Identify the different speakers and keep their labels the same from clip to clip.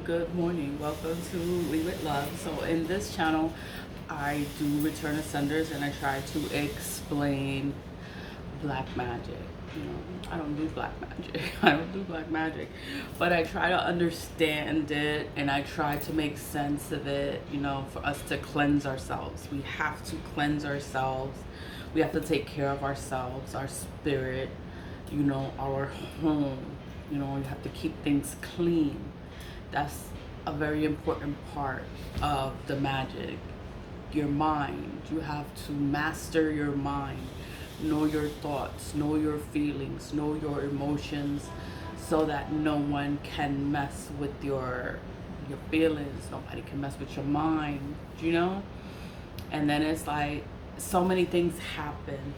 Speaker 1: Good morning. Welcome to Leave It Love. So in this channel, I do return ascenders and I try to explain black magic. You know, I don't do black magic. I don't do black magic, but I try to understand it and I try to make sense of it, you know, for us to cleanse ourselves. We have to cleanse ourselves. We have to take care of ourselves, our spirit, you know, our home. You know, you have to keep things clean. That's a very important part of the magic. Your mind. You have to master your mind. Know your thoughts, know your feelings, know your emotions, so that no one can mess with your feelings. Nobody can mess with your mind, you know? And then it's like so many things happen.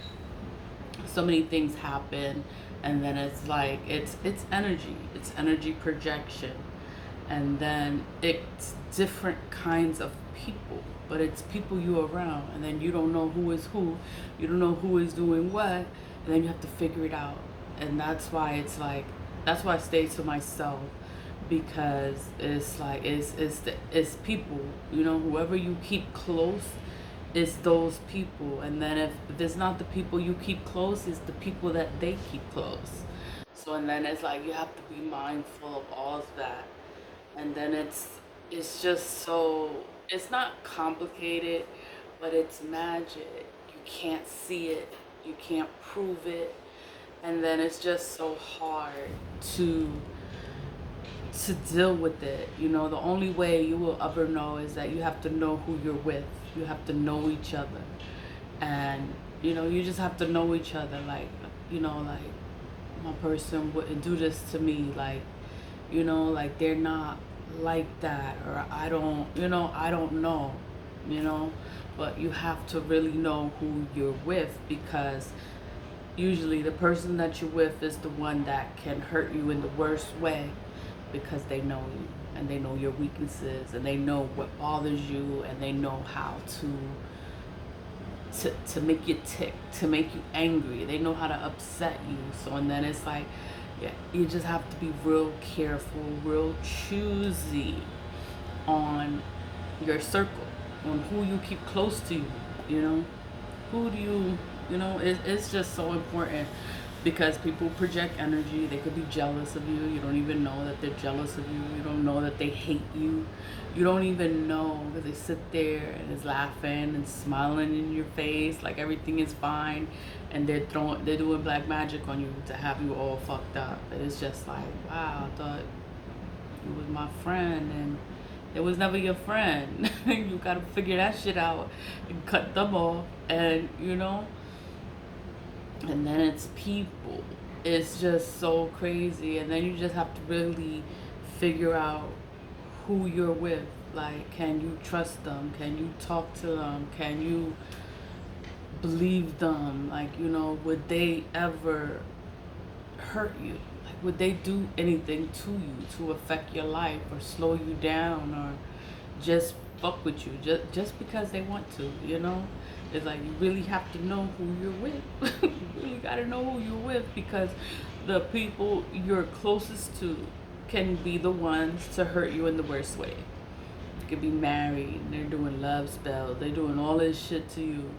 Speaker 1: So many things happen, and then it's like it's energy. It's energy projection. And then it's different kinds of people, but it's people you around, and then you don't know who is who, you don't know who is doing what, and then you have to figure it out. And that's why it's like, that's why I stay to myself, because it's like it's people, you know, whoever you keep close is those people. And then if it's not the people you keep close, it's the people that they keep close. So and then it's like you have to be mindful of all of that. And then it's just so, it's not complicated, but it's magic. You can't see it, you can't prove it, and then it's just so hard to deal with it. You know, the only way you will ever know is that you have to know who you're with. You have to know each other, and you know, you just have to know each other. Like, you know, like my person wouldn't do this to me, like, you know, like they're not like that, or I don't, you know, I don't know, you know. But you have to really know who you're with, because usually the person that you're with is the one that can hurt you in the worst way, because they know you and they know your weaknesses and they know what bothers you, and they know how to make you tick, to make you angry. They know how to upset you. So and then it's like, yeah, you just have to be real careful, real choosy on your circle, on who you keep close to you, you know. Who do you, you know, it's just so important, because people project energy. They could be jealous of you. You don't even know that they're jealous of you. You don't know that they hate you. You don't even know, because they sit there and is laughing and smiling in your face like everything is fine, and they're doing black magic on you to have you all fucked up. It's just like, wow, I thought you was my friend, and it was never your friend. You gotta figure that shit out and cut them off, and you know. And then it's people. It's just so crazy. And then you just have to really figure out who you're with. Like, can you trust them? Can you talk to them? Can you believe them? Like, you know, would they ever hurt you? Like, would they do anything to you to affect your life or slow you down, or just fuck with you just because they want to, you know? It's like, you really have to know who you're with. You really gotta know who you're with, because the people you're closest to can be the ones to hurt you in the worst way. You could be married and they're doing love spells, they're doing all this shit to you.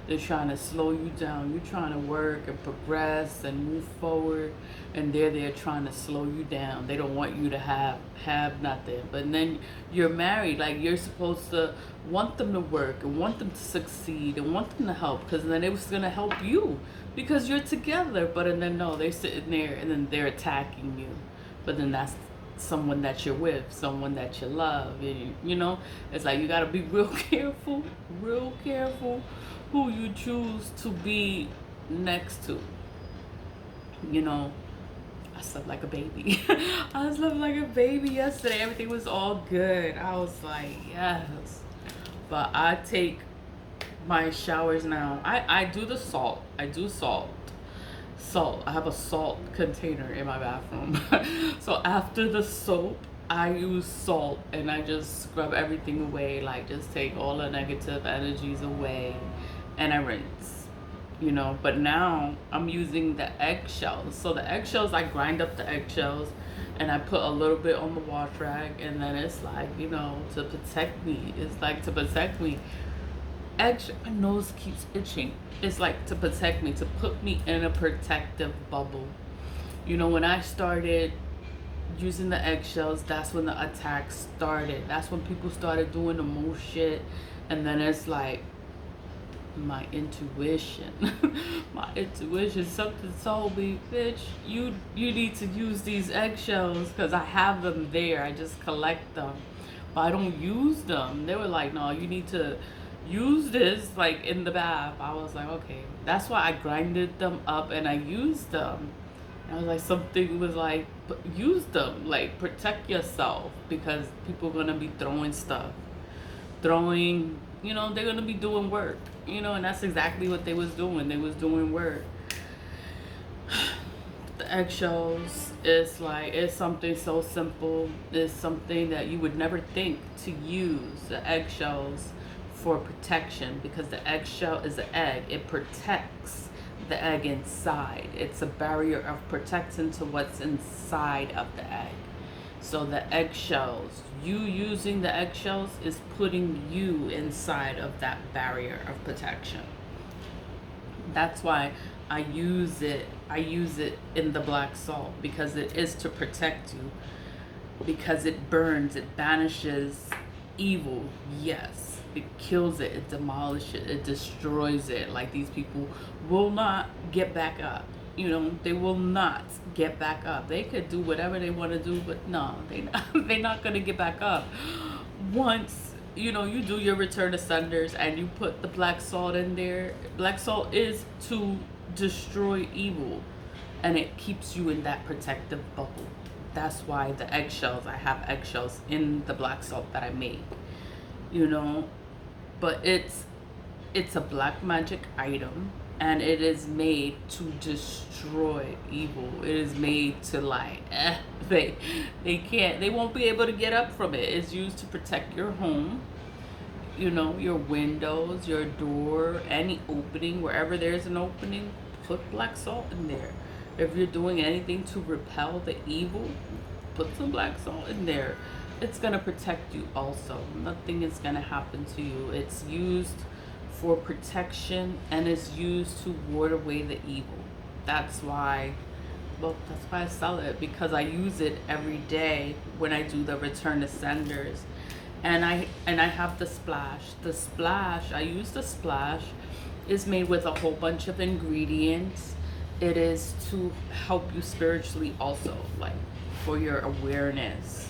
Speaker 1: They're trying to slow you down. You're trying to work and progress and move forward, and they're there trying to slow you down. They don't want you to have nothing. But then you're married, like you're supposed to want them to work and want them to succeed and want them to help, because then it was gonna help you because you're together. But and then no, they're sitting there and then they're attacking you. But then that's someone that you're with, someone that you love, and you know, it's like you gotta be real careful who you choose to be next to. You know, I slept like a baby. I slept like a baby yesterday. Everything was all good. I was like, yes. But I take my showers now. I do the salt. I do salt. Salt. I have a salt container in my bathroom. So after the soap, I use salt and I just scrub everything away. Like, just take all the negative energies away, and I rinse, you know. But now I'm using the eggshells. So the eggshells, I grind up the eggshells and I put a little bit on the wash rag, and then it's like, you know, to protect me. It's like to protect me. Actually, my nose keeps itching. It's like to protect me, to put me in a protective bubble. You know, when I started using the eggshells, that's when the attacks started. That's when people started doing the most shit. And then it's like, my intuition my intuition, something told me, bitch, you need to use these eggshells, because I have them there. I just collect them, but I don't use them. They were like, no, you need to use this like in the bath. I was like, okay. That's why I grinded them up and I used them. And I was like, something was like, use them, like protect yourself, because people are gonna be throwing stuff, throwing, you know, they're gonna be doing work, you know, and that's exactly what they was doing. They was doing work. The eggshells is like, it's something so simple. It's something that you would never think to use the eggshells for protection, because the eggshell is an egg. It protects the egg inside. It's a barrier of protection to what's inside of the egg. So the eggshells, you using the eggshells is putting you inside of that barrier of protection. That's why I use it. I use it in the black salt, because it is to protect you. Because it burns, it banishes evil. Yes, it kills it, it demolishes it, it destroys it. Like, these people will not get back up. You know, they will not get back up. They could do whatever they want to do, but no, they're not going to get back up. Once, you know, you do your return to senders and you put the black salt in there, black salt is to destroy evil, and it keeps you in that protective bubble. That's why the eggshells, I have eggshells in the black salt that I make, you know, but it's a black magic item, and it is made to destroy evil. It is made to, like, they won't be able to get up from it. It's used to protect your home, you know, your windows, your door, any opening, wherever there's an opening, put black salt in there. If you're doing anything to repel the evil, put some black salt in there. It's gonna protect you also. Nothing is gonna happen to you. It's used for protection, and is used to ward away the evil. That's why, well, that's why I sell it, because I use it every day when I do the return to senders. And I have the splash. The splash, I use the splash, is made with a whole bunch of ingredients. It is to help you spiritually also, like for your awareness,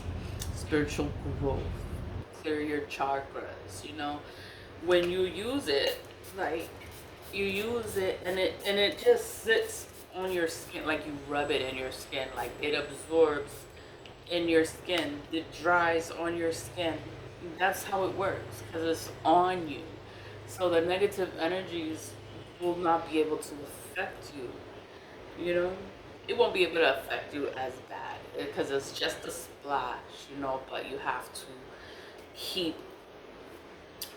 Speaker 1: spiritual growth, clear your chakras, you know. When you use it, like, you use it and it just sits on your skin, like you rub it in your skin, like it absorbs in your skin, it dries on your skin. That's how it works, because it's on you. So the negative energies will not be able to affect you, you know. It won't be able to affect you as bad, because it's just a splash, you know. But you have to keep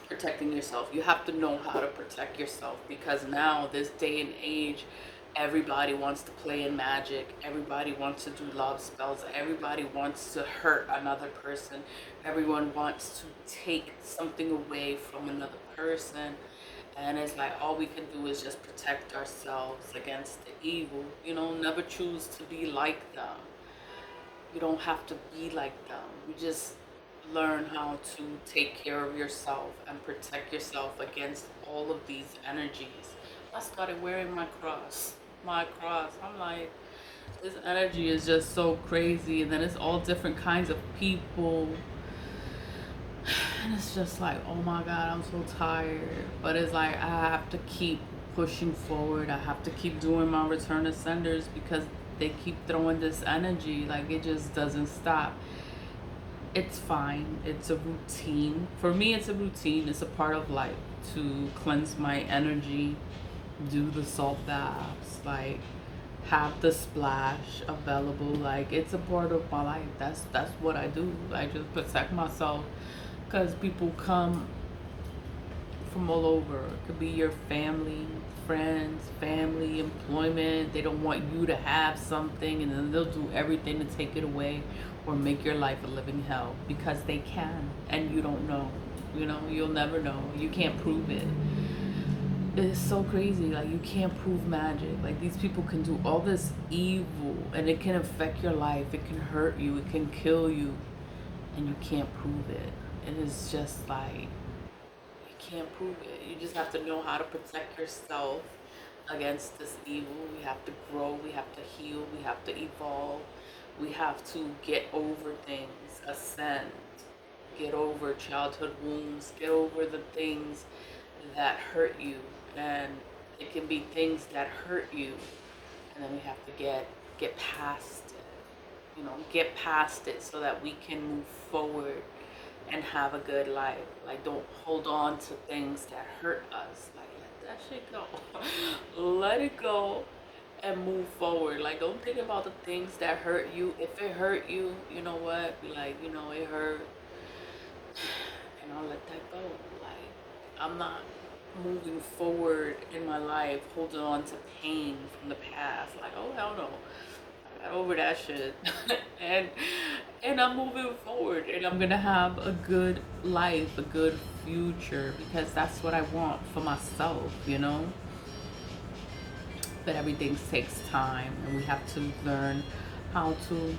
Speaker 1: protecting yourself. You have to know how to protect yourself, because now, this day and age, everybody wants to play in magic. Everybody wants to do love spells. Everybody wants to hurt another person. Everyone wants to take something away from another person. And it's like, all we can do is just protect ourselves against the evil. You know, never choose to be like them. You don't have to be like them. You just learn how to take care of yourself and protect yourself against all of these energies. I started wearing my cross. I'm like, this energy is just so crazy. And then it's all different kinds of people. And it's just like, oh my God, I'm so tired. But it's like, I have to keep pushing forward. I have to keep doing my return to senders, because they keep throwing this energy. Like, it just doesn't stop. It's fine. It's a routine. For me, it's a routine. It's a part of life to cleanse my energy, do the salt baths, like have the splash available. Like, it's a part of my life. That's what I do. I just protect myself, because people come from all over. It could be your family, friends, family, employment. They don't want you to have something, and then they'll do everything to take it away or make your life a living hell because they can, and you don't know. You know, you'll never know. You can't prove it. It's so crazy. Like, you can't prove magic. Like, these people can do all this evil, and it can affect your life. It can hurt you. It can kill you, and you can't prove it. And it's just like, you can't prove it. You just have to know how to protect yourself against this evil. We have to grow. We have to heal. We have to evolve. We have to get over things, ascend, get over childhood wounds, get over the things that hurt you. And it can be things that hurt you, and then we have to get past it, you know, get past it so that we can move forward and have a good life. Like, don't hold on to things that hurt us. Like, let that shit go. Let it go and move forward. Like, don't think about the things that hurt you. If it hurt you, you know what, be like, you know, it hurt, and I'll let that go. Like, I'm not moving forward in my life holding on to pain from the past. Like, oh hell no, I got over that shit. and I'm moving forward, and I'm gonna have a good life, a good future, because that's what I want for myself, you know. But everything takes time, and we have to learn how to,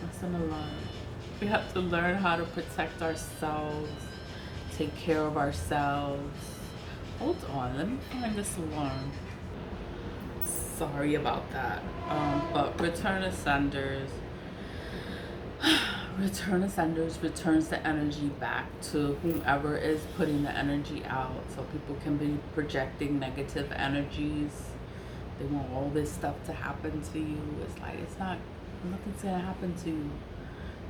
Speaker 1: what's an alarm? We have to learn how to protect ourselves, take care of ourselves. Hold on, let me find this alarm. Sorry about that. But return ascenders. Return ascenders returns the energy back to whomever is putting the energy out. So people can be projecting negative energies. They want all this stuff to happen to you. It's like, it's not, nothing's gonna happen to you.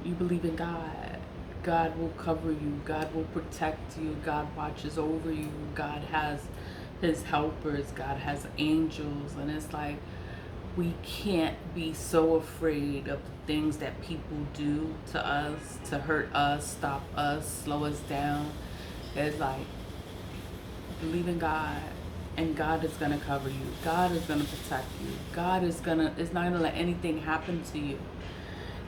Speaker 1: You believe in God. God will cover you. God will protect you. God watches over you. God has his helpers. God has angels. And it's like, we can't be so afraid of the things that people do to us, to hurt us, stop us, slow us down. It's like, believe in God, and God is gonna cover you. God is gonna protect you. God is not gonna let anything happen to you.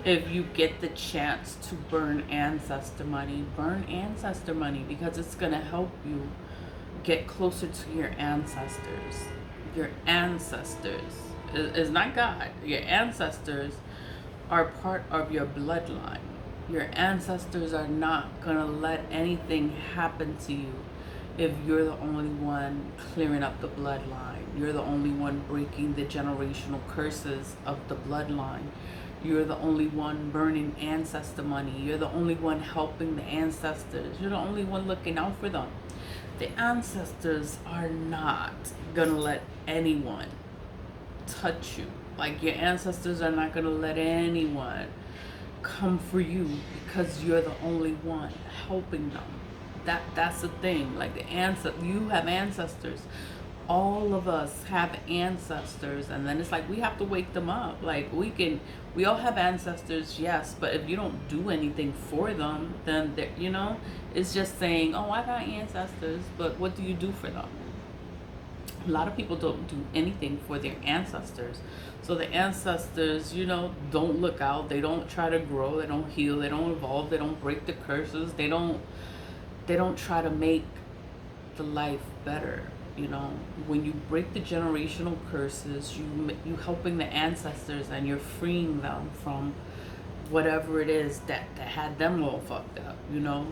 Speaker 1: If you get the chance to burn ancestor money, burn ancestor money, because it's going to help you get closer to your ancestors. Your ancestors is not God. Your ancestors are part of your bloodline. Your ancestors are not going to let anything happen to you if you're the only one clearing up the bloodline. You're the only one breaking the generational curses of the bloodline. You're the only one burning ancestor money. You're the only one helping the ancestors. You're the only one looking out for them. The ancestors are not gonna let anyone touch you. Like, your ancestors are not gonna let anyone come for you because you're the only one helping them. That's the thing. Like, you have ancestors. All of us have ancestors, and then it's like, we have to wake them up. Like, we all have ancestors, yes, but if you don't do anything for them, then you know, it's just saying, oh, I got ancestors, but what do you do for them? A lot of people don't do anything for their ancestors. So the ancestors, you know, don't look out. They don't try to grow. They don't heal. They don't evolve. They don't break the curses. They don't try to make the life better. You know, when you break the generational curses, you helping the ancestors, and you're freeing them from whatever it is that had them all fucked up. You know,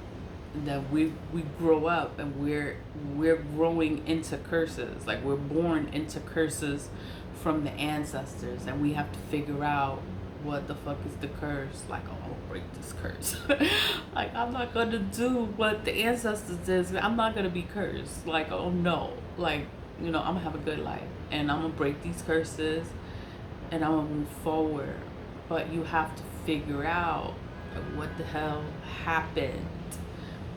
Speaker 1: that we grow up, and we're growing into curses. Like, we're born into curses from the ancestors, and we have to figure out what the fuck is the curse. Like, oh, I'll break this curse. Like, I'm not gonna do what the ancestors did. I'm not gonna be cursed. Like, oh no. Like, you know, I'm gonna have a good life, and I'm gonna break these curses, and I'm gonna move forward. But you have to figure out what the hell happened.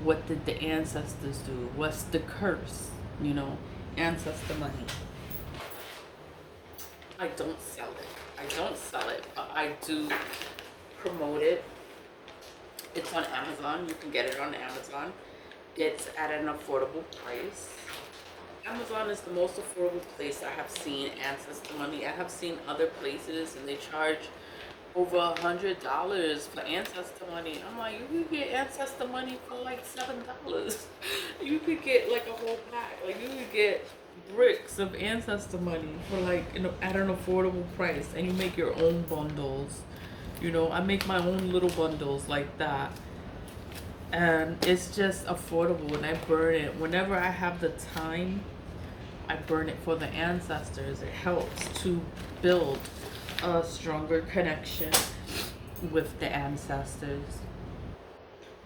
Speaker 1: What did the ancestors do? What's the curse? You know, ancestor money. I don't sell it, but I do promote it. It's on Amazon. You can get it on Amazon. It's at an affordable price. Amazon is the most affordable place I have seen Ancestor Money. I have seen other places and they charge over $100 for Ancestor Money. I'm like, you could get Ancestor Money for like $7. You could get like a whole pack. Like you could get bricks of Ancestor Money for like at an affordable price, and you make your own bundles. You know, I make my own little bundles like that, and it's just affordable. And I burn it whenever I have the time. I burn it for the ancestors. It helps to build a stronger connection with the ancestors.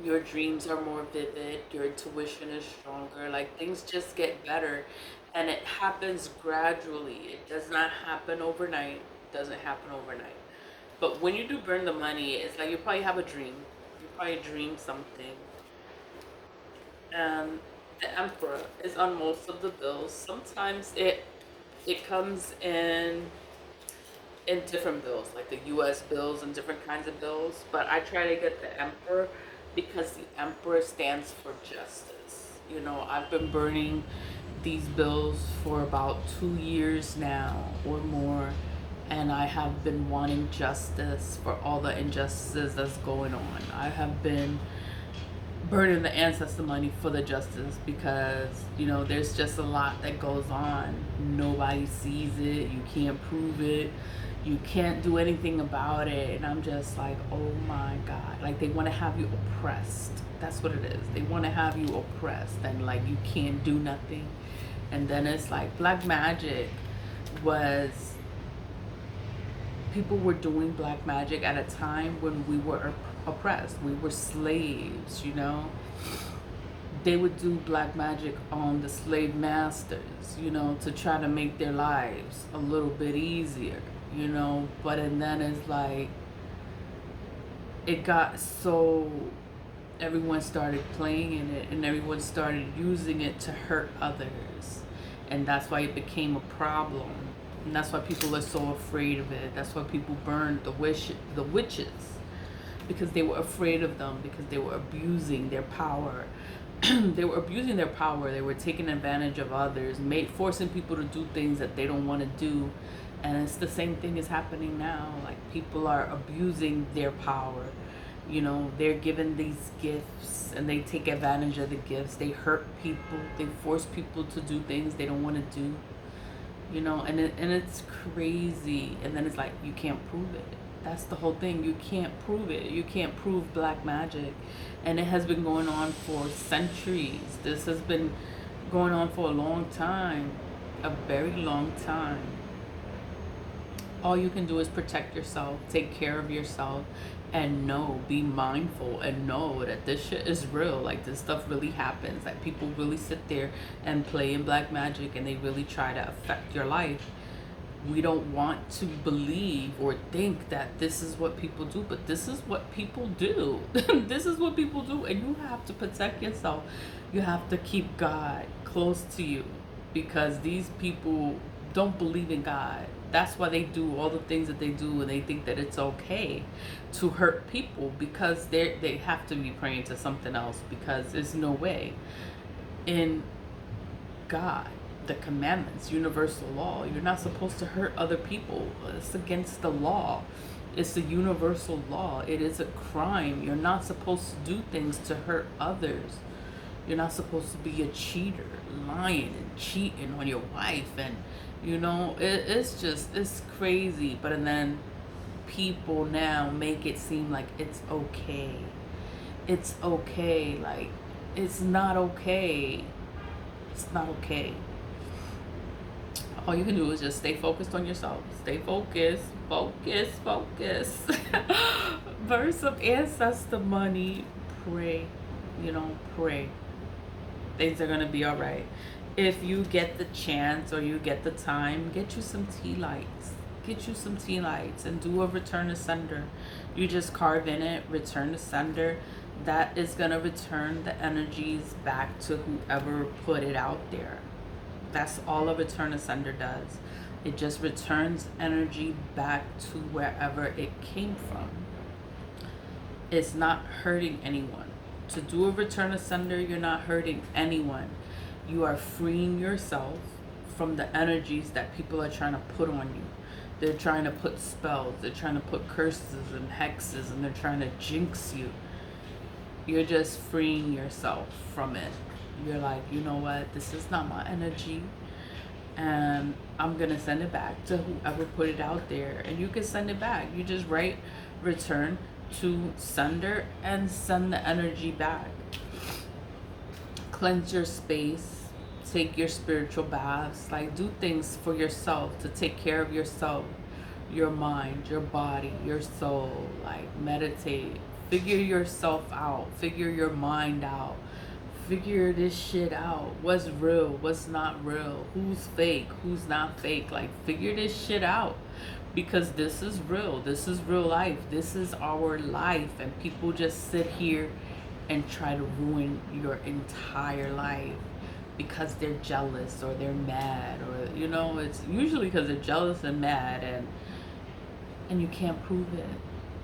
Speaker 1: Your dreams are more vivid, your intuition is stronger, like things just get better, and it happens gradually. It does not happen overnight. It doesn't happen overnight. But when you do burn the money, it's like you probably have a dream. You probably dream something. And the emperor is on most of the bills. Sometimes it comes in different bills, like the US bills and different kinds of bills, but I try to get the emperor because the emperor stands for justice. You know, I've been burning these bills for about 2 years now or more, and I have been wanting justice for all the injustices that's going on. I have been burning the ancestor money for the justice because, you know, there's just a lot that goes on. Nobody sees it. You can't prove it. You can't do anything about it. And I'm just like, oh my God. Like, they want to have you oppressed. That's what it is. They want to have you oppressed and like you can't do nothing. And then it's like black magic was, people were doing black magic at a time when we were oppressed. We were slaves, you know. They would do black magic on the slave masters, you know, to try to make their lives a little bit easier, you know. But and then it's like it got so everyone started playing in it and everyone started using it to hurt others, and that's why it became a problem. And that's why people are so afraid of it. That's why people burned the witches, because they were afraid of them, because they were abusing their power. They were abusing their power. They were taking advantage of others, forcing people to do things that they don't want to do. And it's the same thing is happening now. Like, people are abusing their power. You know, they're given these gifts and they take advantage of the gifts. They hurt people. They force people to do things they don't want to do. You know, and it's crazy. And then it's like, you can't prove it. That's the whole thing. You can't prove it. You can't prove black magic. And it has been going on for centuries. This has been going on for a long time. A very long time. All you can do is protect yourself, take care of yourself, and be mindful and know that this shit is real. Like, this stuff really happens. Like, people really sit there and play in black magic and they really try to affect your life. We don't want to believe or think that this is what people do, but this is what people do. This is what people do, and you have to protect yourself. You have to keep God close to you, because these people don't believe in God. That's why they do all the things that they do, and they think that it's okay to hurt people, because they have to be praying to something else, because there's no way in God, the commandments, universal law, you're not supposed to hurt other people. It's against the law. It's the universal law. It is a crime. You're not supposed to do things to hurt others. You're not supposed to be a cheater, lying and cheating on your wife, and you know, it's crazy. But then people now make it seem like it's okay. It's okay. Like, it's not okay. It's not okay. All you can do is just stay focused on yourself. Stay focused. Focus. Verse of ancestor money. Pray. You know, pray. Things are going to be all right. If you get the chance or you get the time, get you some tea lights. Get you some tea lights and do a return to sender. You just carve in it, return to sender. That is going to return the energies back to whoever put it out there. That's all a return to sender does. It just returns energy back to wherever it came from. It's not hurting anyone. To do a return of sender, you're not hurting anyone. You are freeing yourself from the energies that people are trying to put on you. They're trying to put spells, they're trying to put curses and hexes, and they're trying to jinx you. You're just freeing yourself from it. You're like, you know what, this is not my energy, and I'm gonna send it back to whoever put it out there. And you can send it back. You just write return to sender and send the energy back. Cleanse your space, take your spiritual baths, like do things for yourself to take care of yourself, your mind, your body, your soul. Like meditate, figure yourself out, figure your mind out, figure this shit out. What's real, what's not real, who's fake, who's not fake. Like figure this shit out, because this is real, this is real life, this is our life. And people just sit here and try to ruin your entire life because they're jealous or they're mad, or you know, it's usually because they're jealous and mad, and you can't prove it.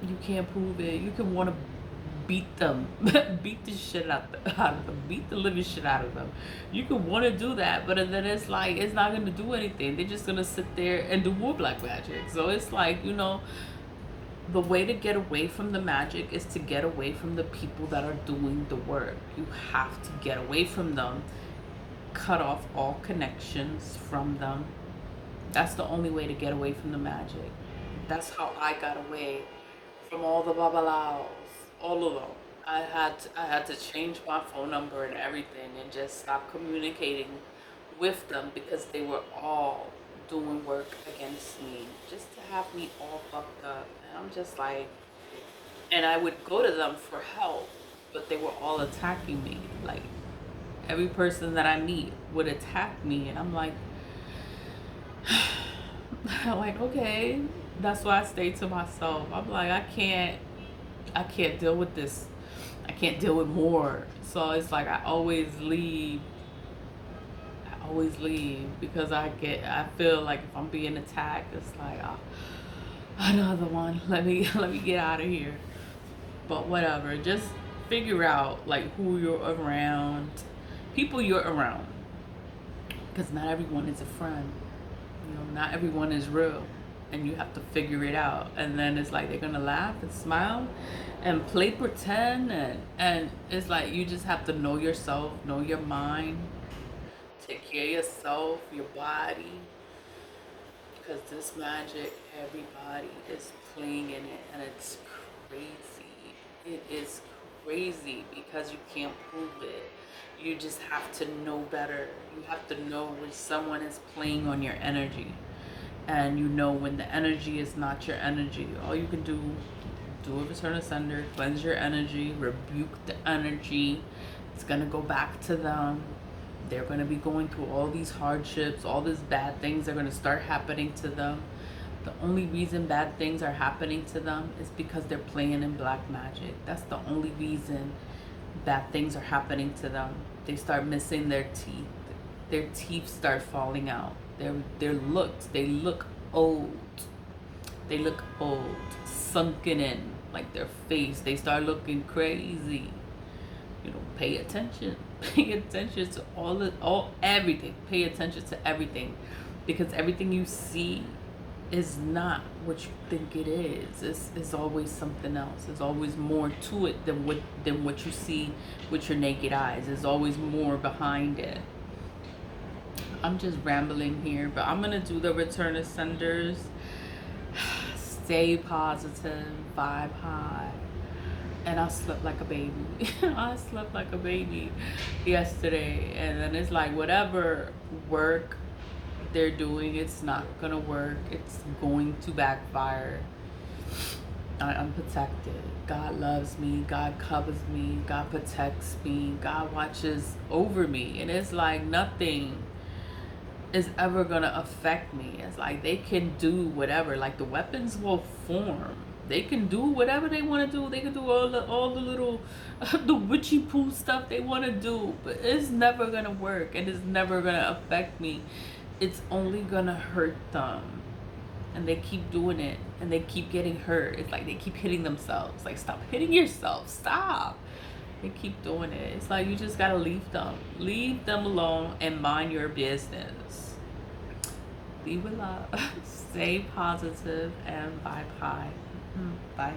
Speaker 1: You can't prove it. You can want to beat them, beat the shit out of them, beat the living shit out of them. You can want to do that, but then it's like it's not going to do anything. They're just going to sit there and do more black magic. So it's like, you know, the way to get away from the magic is to get away from the people that are doing the work. You have to get away from them, cut off all connections from them. That's the only way to get away from the magic. That's how I got away from all the babalaos, all of them. I had to change my phone number and everything, and just stop communicating with them, because they were all doing work against me, just to have me all fucked up. And I'm just like, and I would go to them for help, but they were all attacking me. Like every person that I meet would attack me, and I'm like, like, okay. That's why I stay to myself. I'm like, I can't deal with this. I can't deal with more. So it's like I always leave. Because I feel like if I'm being attacked, it's like, oh, another one. Let me get out of here. But whatever. Just figure out like who you're around, people you're around, because not everyone is a friend. You know, not everyone is real. And you have to figure it out. And then it's like they're gonna laugh and smile and play pretend, and it's like you just have to know yourself, know your mind, take care of yourself, your body, because this magic, everybody is playing in it, and it's crazy. It is crazy because you can't prove it. You just have to know better. You have to know when someone is playing on your energy. And you know when the energy is not your energy. All you can do a return of sender, cleanse your energy, rebuke the energy. It's gonna go back to them. They're gonna be going through all these hardships, all these bad things are gonna start happening to them. The only reason bad things are happening to them is because they're playing in black magic. That's the only reason bad things are happening to them. They start missing their teeth. Their teeth start falling out. They look old. They look old, sunken in, like their face. They start looking crazy. You know, pay attention. Pay attention to everything. Pay attention to everything, because everything you see is not what you think it is. It's always something else. There's always more to it than what you see with your naked eyes. There's always more behind it. I'm just rambling here, but I'm gonna do the return of senders. Stay positive, vibe high. And I slept like a baby. I slept like a baby yesterday. And then it's like whatever work they're doing, it's not gonna work. It's going to backfire. I'm protected. God loves me. God covers me. God protects me. God watches over me. And it's like nothing is ever gonna affect me. It's like they can do whatever. Like the weapons will form. They can do whatever they want to do. They can do all the little the witchy poo stuff they want to do, but it's never gonna work, and it's never gonna affect me. It's only gonna hurt them, and they keep doing it, and they keep getting hurt. It's like they keep hitting themselves. Like, stop hitting yourself. Stop. They keep doing it. It's like you just gotta leave them alone and mind your business. Leave with love. Stay positive and vibe high. Bye.